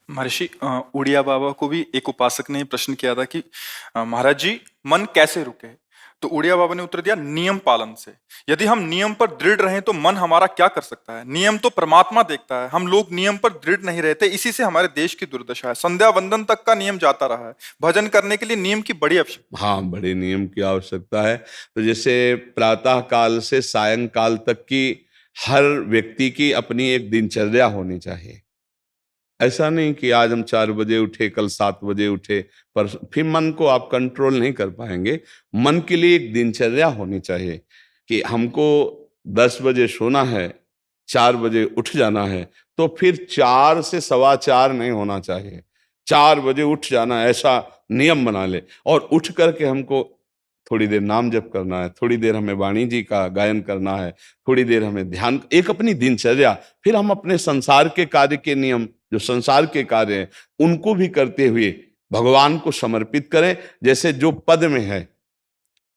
महर्षि उड़िया बाबा को भी एक उपासक ने प्रश्न किया था कि महाराज जी, मन कैसे रुके? तो उड़िया बाबा ने उत्तर दिया, नियम पालन से। यदि हम नियम पर दृढ़ रहें तो मन हमारा क्या कर सकता है? नियम तो परमात्मा देखता है, हम लोग नियम पर दृढ़ नहीं रहते, इसी से हमारे देश की दुर्दशा है। संध्या वंदन तक का नियम जाता रहा है, भजन करने के लिए नियम की बड़ी आवश्यकता। हाँ, बड़े नियम की आवश्यकता है। तो जैसे प्रातः काल से सायंकाल तक की हर व्यक्ति की अपनी एक दिनचर्या होनी चाहिए। ऐसा नहीं कि आज हम 4 बजे उठे, कल 7 बजे उठे, पर फिर मन को आप कंट्रोल नहीं कर पाएंगे। मन के लिए एक दिनचर्या होनी चाहिए कि हमको 10 बजे सोना है, 4 बजे उठ जाना है। तो फिर 4 से 4:15 नहीं होना चाहिए, 4 बजे उठ जाना, ऐसा नियम बना ले। और उठ करके हमको थोड़ी देर नाम जप करना है, थोड़ी देर हमें वाणी जी का गायन करना है, थोड़ी देर हमें ध्यान, एक अपनी दिनचर्या। फिर हम अपने संसार के कार्य के नियम, जो संसार के कार्य हैं, उनको भी करते हुए भगवान को समर्पित करें। जैसे जो पद में है,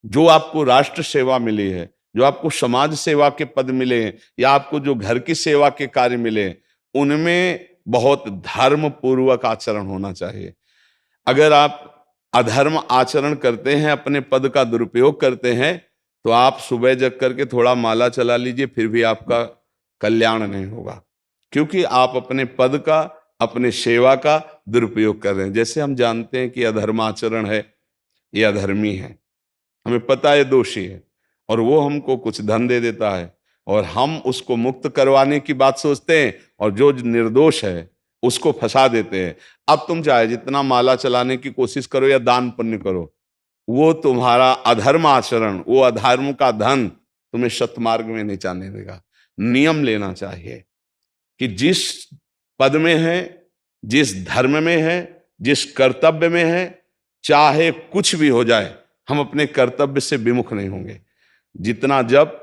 जो आपको राष्ट्र सेवा मिली है, जो आपको समाज सेवा के पद मिले हैं, या आपको जो घर की सेवा के कार्य मिले हैं, उनमें बहुत धर्म पूर्वक आचरण होना चाहिए। अगर आप अधर्म आचरण करते हैं, अपने पद का दुरुपयोग करते हैं, तो आप सुबह जग करके थोड़ा माला चला लीजिए, फिर भी आपका कल्याण नहीं होगा, क्योंकि आप अपने पद का, अपने सेवा का दुरुपयोग कर रहे हैं। जैसे हम जानते हैं कि अधर्माचरण है, ये अधर्मी है, हमें पता है दोषी है, और वो हमको कुछ धन दे देता है, और हम उसको मुक्त करवाने की बात सोचते हैं, और जो निर्दोष है उसको फंसा देते हैं। अब तुम चाहे जितना माला चलाने की कोशिश करो या दान पुण्य करो, वो तुम्हारा अधर्म आचरण, वो अधर्म का धन तुम्हें सतमार्ग में नहीं जाने देगा। नियम लेना चाहिए कि जिस पद में है, जिस धर्म में है, जिस कर्तव्य में है, चाहे कुछ भी हो जाए, हम अपने कर्तव्य से विमुख नहीं होंगे। जितना जप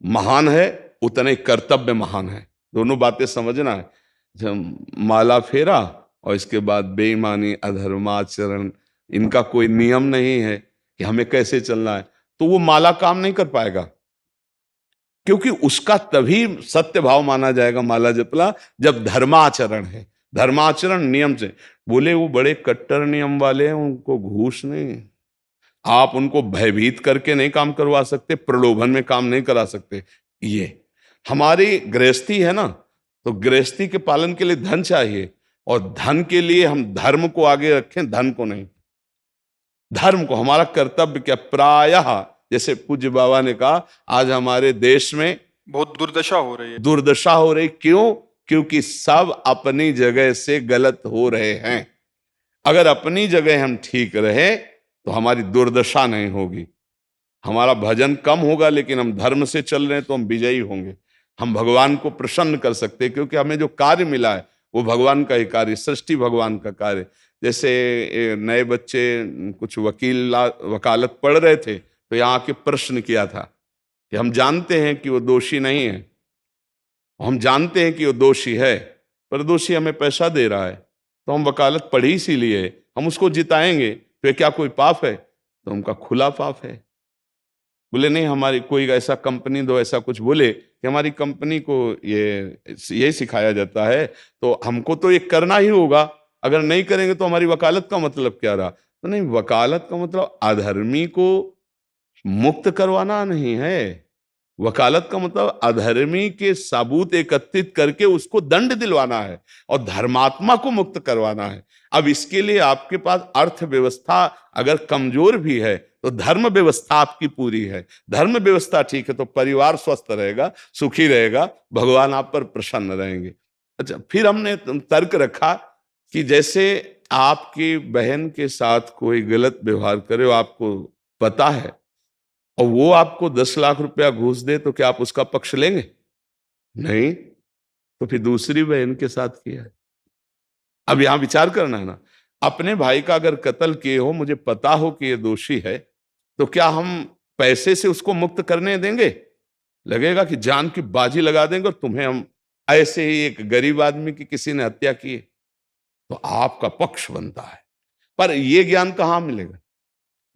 महान है, उतने कर्तव्य महान है। दोनों बातें समझना है। जब माला फेरा और इसके बाद बेईमानी, अधर्माचरण, इनका कोई नियम नहीं है कि हमें कैसे चलना है, तो वो माला काम नहीं कर पाएगा, क्योंकि उसका तभी सत्य भाव माना जाएगा माला जपला जब धर्माचरण है। धर्माचरण नियम से। बोले वो बड़े कट्टर नियम वाले हैं, उनको घूस नहीं, आप उनको भयभीत करके नहीं काम करवा सकते, प्रलोभन में काम नहीं करा सकते। ये हमारी गृहस्थी है ना, तो गृहस्थी के पालन के लिए धन चाहिए, और धन के लिए हम धर्म को आगे रखें, धन को नहीं। धर्म को, हमारा कर्तव्य क्या, प्रायः जैसे पूज्य बाबा ने कहा, आज हमारे देश में बहुत दुर्दशा हो रही है। दुर्दशा हो रही, क्यों? क्योंकि सब अपनी जगह से गलत हो रहे हैं। अगर अपनी जगह हम ठीक रहे तो हमारी दुर्दशा नहीं होगी। हमारा भजन कम होगा, लेकिन हम धर्म से चल रहे हैं तो हम विजयी होंगे। हम भगवान को प्रसन्न कर सकते हैं, क्योंकि हमें जो कार्य मिला है वो भगवान का ही कार्य, सृष्टि भगवान का कार्य। जैसे नए बच्चे कुछ वकालत पढ़ रहे थे, तो यहाँ आके प्रश्न किया था कि हम जानते हैं कि वो दोषी नहीं है, हम जानते हैं कि वो दोषी है, पर दोषी हमें पैसा दे रहा है, तो हम वकालत पढ़ी इसीलिए, हम उसको जिताएंगे, तो क्या कोई पाप है? तो उनका खुला पाप है। बोले नहीं, हमारी कोई ऐसा कंपनी दो, ऐसा कुछ बोले कि हमारी कंपनी को ये सिखाया जाता है, तो हमको तो ये करना ही होगा, अगर नहीं करेंगे तो हमारी वकालत का मतलब क्या रहा? तो नहीं, वकालत का मतलब अधर्मी को मुक्त करवाना नहीं है। वकालत का मतलब अधर्मी के सबूत एकत्रित करके उसको दंड दिलवाना है, और धर्मात्मा को मुक्त करवाना है। अब इसके लिए आपके पास अर्थव्यवस्था अगर कमजोर भी है, तो धर्म व्यवस्था आपकी पूरी है। धर्म व्यवस्था ठीक है तो परिवार स्वस्थ रहेगा, सुखी रहेगा, भगवान आप पर प्रसन्न रहेंगे। अच्छा, फिर हमने तर्क रखा कि जैसे आपकी बहन के साथ कोई गलत व्यवहार करे, वो आपको पता है, और वो आपको 10 लाख रुपया घूस दे, तो क्या आप उसका पक्ष लेंगे? नहीं। तो फिर दूसरी बहन के साथ किया है। अब यहां विचार करना है ना, अपने भाई का अगर कत्ल किए हो, मुझे पता हो कि ये दोषी है, तो क्या हम पैसे से उसको मुक्त करने देंगे? लगेगा कि जान की बाजी लगा देंगे, और तुम्हें हम, ऐसे ही एक गरीब आदमी की किसी ने हत्या की है, तो आपका पक्ष बनता है। पर यह ज्ञान कहां मिलेगा?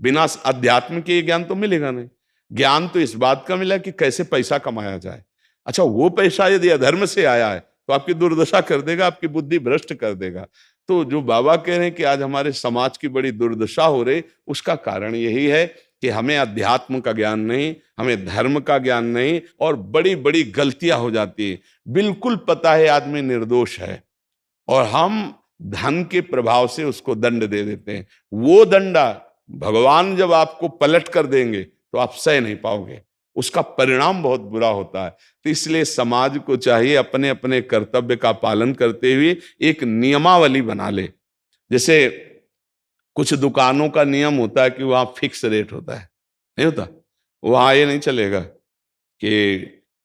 बिना अध्यात्म के ये ज्ञान तो मिलेगा नहीं। ज्ञान तो इस बात का मिला कि कैसे पैसा कमाया जाए। अच्छा, वो पैसा यदि अधर्म से आया है तो आपकी दुर्दशा कर देगा, आपकी बुद्धि भ्रष्ट कर देगा। तो जो बाबा कह रहे हैं कि आज हमारे समाज की बड़ी दुर्दशा हो रही, उसका कारण यही है कि हमें अध्यात्म का ज्ञान नहीं, हमें धर्म का ज्ञान नहीं, और बड़ी बड़ी गलतियां हो जाती है। बिल्कुल पता है आदमी निर्दोष है और हम धन के प्रभाव से उसको दंड दे देते हैं। वो दंडा भगवान जब आपको पलट कर देंगे तो आप सह नहीं पाओगे, उसका परिणाम बहुत बुरा होता है। तो इसलिए समाज को चाहिए अपने अपने कर्तव्य का पालन करते हुए एक नियमावली बना ले। जैसे कुछ दुकानों का नियम होता है कि वहां फिक्स रेट होता है, नहीं होता? वहां ये नहीं चलेगा कि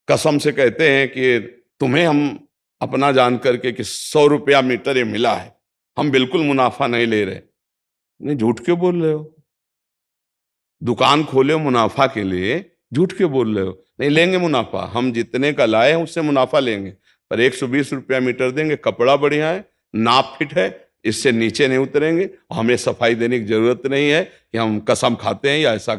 कसम से कहते हैं कि तुम्हें हम अपना जान करके कि 100 रुपया मीटर ये मिला है, हम बिल्कुल मुनाफा नहीं ले रहे। नहीं, झूठ क्यों बोल रहे हो? दुकान खोले हो मुनाफा के लिए, झूठ क्यों बोल रहे हो? नहीं लेंगे मुनाफा, हम जितने का लाए हैं उससे मुनाफा लेंगे, पर 120 रुपया मीटर देंगे, कपड़ा बढ़िया है, नाप फिट है, इससे नीचे नहीं उतरेंगे, हमें सफाई देने की जरूरत नहीं है कि हम कसम खाते हैं या ऐसा।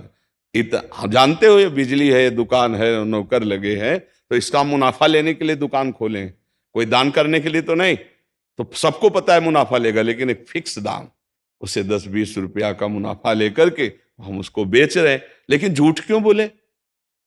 हम जानते हो ये बिजली है, दुकान है, नौकर लगे हैं, तो इसका मुनाफा लेने के लिए दुकान खोलें, कोई दान करने के लिए तो नहीं। तो सबको पता है मुनाफा लेगा, लेकिन एक फिक्स दाम, उससे 10-20 रुपया का मुनाफा लेकर के हम उसको बेच रहे हैं। लेकिन झूठ क्यों बोले?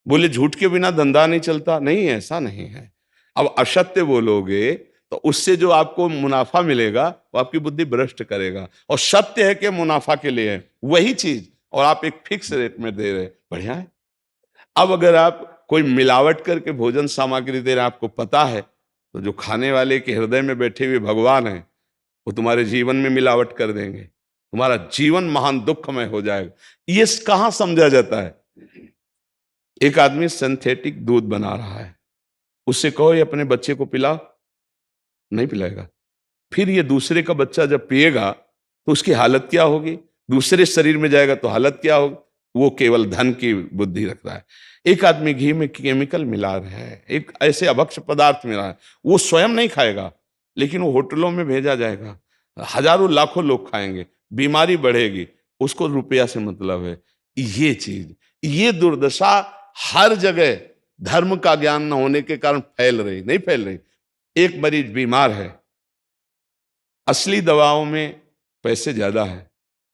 बोले झूठ के बिना धंधा नहीं चलता। नहीं, ऐसा नहीं है। अब असत्य बोलोगे तो उससे जो आपको मुनाफा मिलेगा वो आपकी बुद्धि भ्रष्ट करेगा, और सत्य है कि मुनाफा के लिए है वही चीज, और आप एक फिक्स रेट में दे रहे हैं, बढ़िया है। अब अगर आप कोई मिलावट करके भोजन सामग्री दे रहे हैं, आपको पता है, तो जो खाने वाले के हृदय में बैठे हुए भगवान है वो तुम्हारे जीवन में मिलावट कर देंगे, तुम्हारा जीवन महान दुखमय हो जाएगा। ये कहां समझा जाता है? एक आदमी सिंथेटिक दूध बना रहा है, उससे कहो ये अपने बच्चे को पिला, नहीं पिलाएगा। फिर ये दूसरे का बच्चा जब पिएगा तो उसकी हालत क्या होगी? दूसरे शरीर में जाएगा तो हालत क्या होगी? वो केवल धन की बुद्धि रख रहा है। एक आदमी घी में केमिकल मिला रहा है, एक ऐसे अभक्ष पदार्थ मिला है, वो स्वयं नहीं खाएगा, लेकिन वो होटलों में भेजा जाएगा, हजारों लाखों लोग खाएंगे, बीमारी बढ़ेगी, उसको रुपया से मतलब है। ये चीज, ये दुर्दशा हर जगह धर्म का ज्ञान न होने के कारण फैल रही, नहीं फैल रही। एक मरीज बीमार है, असली दवाओं में पैसे ज्यादा है,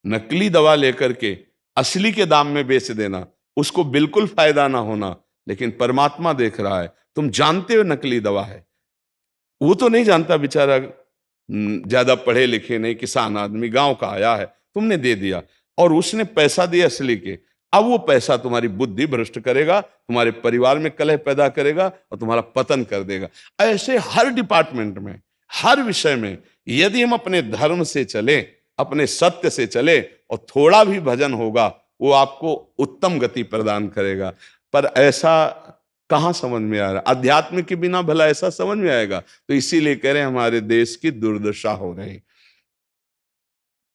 नकली दवा लेकर के असली के दाम में बेच देना, उसको बिल्कुल फायदा ना होना। लेकिन परमात्मा देख रहा है, तुम जानते हो नकली दवा है, वो तो नहीं जानता बेचारा, ज्यादा पढ़े लिखे नहीं, किसान आदमी गांव का आया है, तुमने दे दिया और उसने पैसा दिया असली के। अब वो पैसा तुम्हारी बुद्धि भ्रष्ट करेगा, तुम्हारे परिवार में कलह पैदा करेगा और तुम्हारा पतन कर देगा। ऐसे हर डिपार्टमेंट में, हर विषय में यदि हम अपने धर्म से चले, अपने सत्य से चले, और थोड़ा भी भजन होगा, वो आपको उत्तम गति प्रदान करेगा। पर ऐसा कहां समझ में आ रहा? अध्यात्म के बिना भला ऐसा समझ में आएगा? तो इसीलिए कह रहे हैं हमारे देश की दुर्दशा हो रही।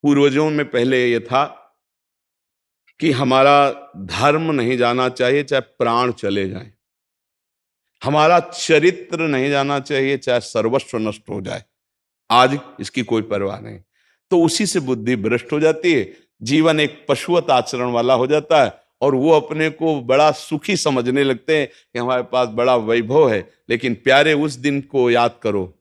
पूर्वजों में पहले ये था कि हमारा धर्म नहीं जाना चाहिए चाहे प्राण चले जाएं, हमारा चरित्र नहीं जाना चाहिए चाहे सर्वस्व नष्ट हो जाए। आज इसकी कोई परवाह नहीं, तो उसी से बुद्धि भ्रष्ट हो जाती है, जीवन एक पशुवत आचरण वाला हो जाता है, और वो अपने को बड़ा सुखी समझने लगते हैं कि हमारे पास बड़ा वैभव है। लेकिन प्यारे, उस दिन को याद करो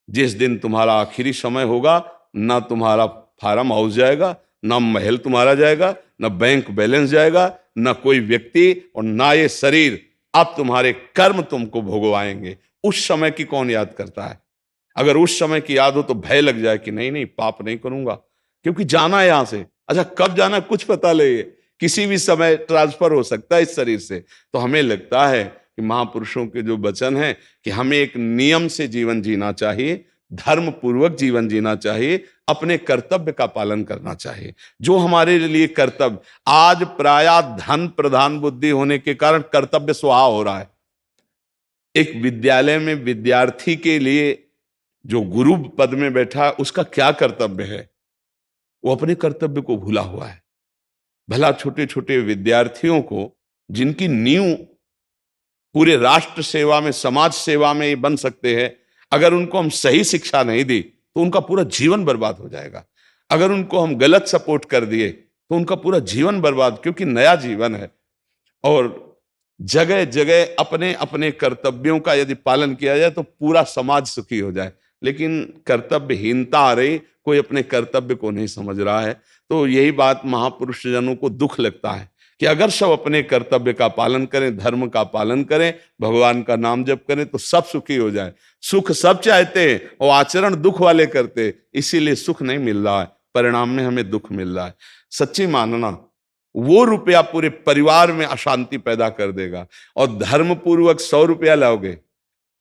जिस दिन तुम्हारा आखिरी समय होगा, ना तुम्हारा फार्म हाउस जाएगा, ना महल तुम्हारा जाएगा, ना बैंक बैलेंस जाएगा, ना कोई व्यक्ति, और ना ये शरीर। अब तुम्हारे कर्म तुमको भोगवाएंगे। उस समय की कौन याद करता है? अगर उस समय की याद हो तो भय लग जाए कि नहीं नहीं, पाप नहीं करूंगा, क्योंकि जाना है यहां से। अच्छा, कब जाना है कुछ पता नहीं, किसी भी समय ट्रांसफर हो सकता है इस शरीर से। तो हमें लगता है कि महापुरुषों के जो वचन है कि हमें एक नियम से जीवन जीना चाहिए, धर्म पूर्वक जीवन जीना चाहिए, अपने कर्तव्य का पालन करना चाहिए। जो हमारे लिए कर्तव्य, आज प्रायः धन प्रधान बुद्धि होने के कारण कर्तव्य स्वभाव हो रहा है। एक विद्यालय में विद्यार्थी के लिए जो गुरु पद में बैठा है, उसका क्या कर्तव्य है? वो अपने कर्तव्य को भूला हुआ है। भला छोटे छोटे विद्यार्थियों को, जिनकी नींव पूरे राष्ट्र सेवा में, समाज सेवा में ये बन सकते हैं, अगर उनको हम सही शिक्षा नहीं दी तो उनका पूरा जीवन बर्बाद हो जाएगा। अगर उनको हम गलत सपोर्ट कर दिए तो उनका पूरा जीवन बर्बाद, क्योंकि नया जीवन है। और जगह जगह अपने अपने कर्तव्यों का यदि पालन किया जाए तो पूरा समाज सुखी हो जाए। लेकिन कर्तव्यहीनता आ रही, कोई अपने कर्तव्य को नहीं समझ रहा है। तो यही बात महापुरुष जनों को दुख लगता है कि अगर सब अपने कर्तव्य का पालन करें, धर्म का पालन करें, भगवान का नाम जप करें तो सब सुखी हो जाए। सुख सब चाहते हैं और आचरण दुख वाले करते हैं, इसीलिए सुख नहीं मिल रहा है, परिणाम में हमें दुख मिल रहा है। सच्ची मानना, वो रुपया पूरे परिवार में अशांति पैदा कर देगा। और धर्म पूर्वक 100 रुपया लाओगे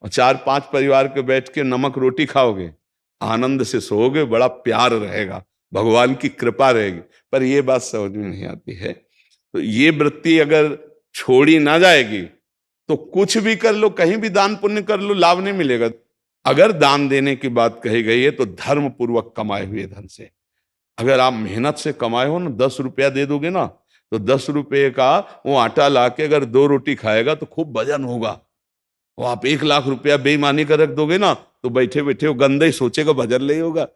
और 4-5 परिवार के बैठ के नमक रोटी खाओगे, आनंद से सोओगे, बड़ा प्यार रहेगा, भगवान की कृपा रहेगी। पर ये बात समझ में नहीं आती है। तो ये वृत्ति अगर छोड़ी ना जाएगी तो कुछ भी कर लो, कहीं भी दान पुण्य कर लो, लाभ नहीं मिलेगा। अगर दान देने की बात कही गई है तो धर्म पूर्वक कमाए हुए धन से। अगर आप मेहनत से कमाए हो ना, 10 रुपया दे दोगे ना, तो 10 रुपये का वो आटा लाके अगर 2 रोटी खाएगा तो खूब वजन होगा। वो आप 1 लाख रुपया बेईमानी का रख दोगे ना, तो बैठे बैठे वो गंदा ही सोचेगा, वजन नहीं होगा।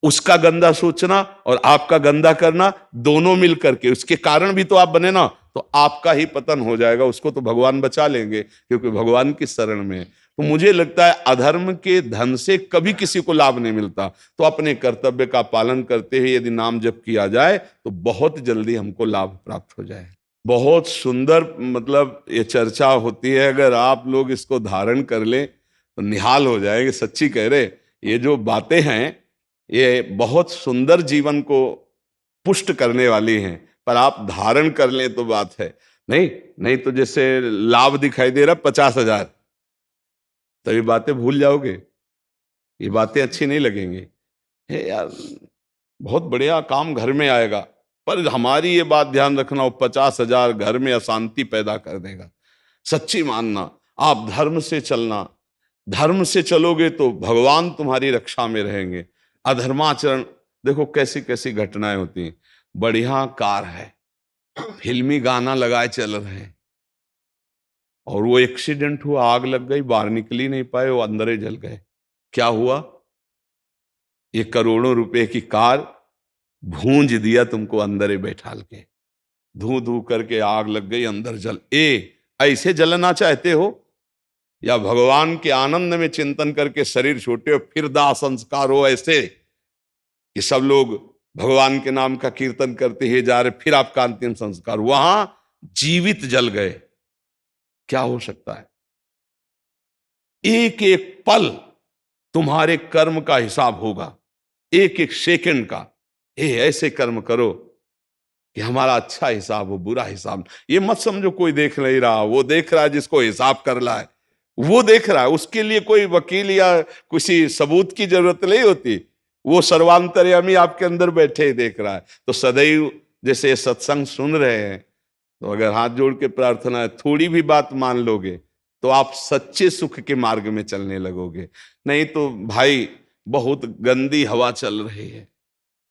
उसका गंदा सोचना और आपका गंदा करना, दोनों मिल करके उसके कारण भी तो आप बने ना, तो आपका ही पतन हो जाएगा। उसको तो भगवान बचा लेंगे क्योंकि भगवान की शरण में है। तो मुझे लगता है अधर्म के धन से कभी किसी को लाभ नहीं मिलता। तो अपने कर्तव्य का पालन करते हुए यदि नाम जप किया जाए तो बहुत जल्दी हमको लाभ प्राप्त हो जाए। बहुत सुंदर मतलब ये चर्चा होती है, अगर आप लोग इसको धारण कर लें तो निहाल हो जाएंगे। सच्ची कह रहे, ये जो बातें हैं ये बहुत सुंदर जीवन को पुष्ट करने वाली हैं, पर आप धारण कर लें तो बात है। नहीं तो जैसे लाभ दिखाई दे रहा 50,000, तभी बातें भूल जाओगे, ये बातें अच्छी नहीं लगेंगी। हे यार, बहुत बढ़िया काम घर में आएगा, पर हमारी ये बात ध्यान रखना, वो 50,000 घर में अशांति पैदा कर देगा। सच्ची मानना, आप धर्म से चलना, धर्म से चलोगे तो भगवान तुम्हारी रक्षा में रहेंगे। अधर्माचरण, देखो कैसी कैसी घटनाएं होती हैं। बढ़िया कार है, फिल्मी गाना लगाए चल रहे हैं, और वो एक्सीडेंट हुआ, आग लग गई, बाहर निकल ही नहीं पाए, वो अंदर ही जल गए। क्या हुआ? ये करोड़ों रुपए की कार भूंज दिया तुमको अंदर ही बैठाल के, धू धू करके आग लग गई, अंदर जल। ऐसे जलना चाहते हो या भगवान के आनंद में चिंतन करके शरीर छोटे हो फिर दाह संस्कार हो ऐसे कि सब लोग भगवान के नाम का कीर्तन करते ही जा रहे, फिर आपका अंतिम संस्कार वहां जीवित जल गए? क्या हो सकता है? एक एक पल तुम्हारे कर्म का हिसाब होगा, एक एक सेकंड का। ऐसे कर्म करो कि हमारा अच्छा हिसाब हो, बुरा हिसाब। ये मत समझो कोई देख नहीं रहा, वो देख रहा है जिसको हिसाब कर रहा है, वो देख रहा है। उसके लिए कोई वकील या किसी सबूत की जरूरत नहीं होती, वो सर्वांतर्यामी आपके अंदर बैठे ही देख रहा है। तो सदैव जैसे सत्संग सुन रहे हैं, तो अगर हाथ जोड़ के प्रार्थना है, थोड़ी भी बात मान लोगे तो आप सच्चे सुख के मार्ग में चलने लगोगे। नहीं तो भाई बहुत गंदी हवा चल रही है,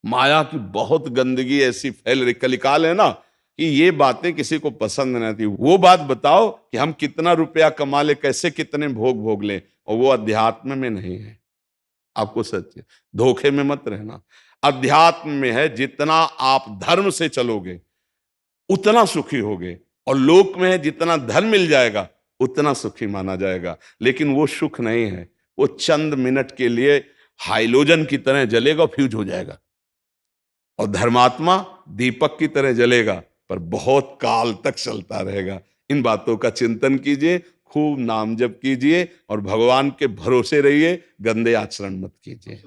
माया की बहुत गंदगी ऐसी फैल रही, कलिकाल है ना, कि ये बातें किसी को पसंद नहीं आती। वो बात बताओ कि हम कितना रुपया कमा ले, कैसे कितने भोग भोग ले, और वो अध्यात्म में नहीं है। आपको सच धोखे में मत रहना, अध्यात्म में है। जितना आप धर्म से चलोगे उतना सुखी होगे, और लोक में है जितना धन मिल जाएगा उतना सुखी माना जाएगा। लेकिन वो सुख नहीं है, वो चंद मिनट के लिए हाइलोजन की तरह जलेगा, फ्यूज हो जाएगा। और धर्मात्मा दीपक की तरह जलेगा, पर बहुत काल तक चलता रहेगा। इन बातों का चिंतन कीजिए, खूब नाम जप कीजिए और भगवान के भरोसे रहिए, गंदे आचरण मत कीजिए।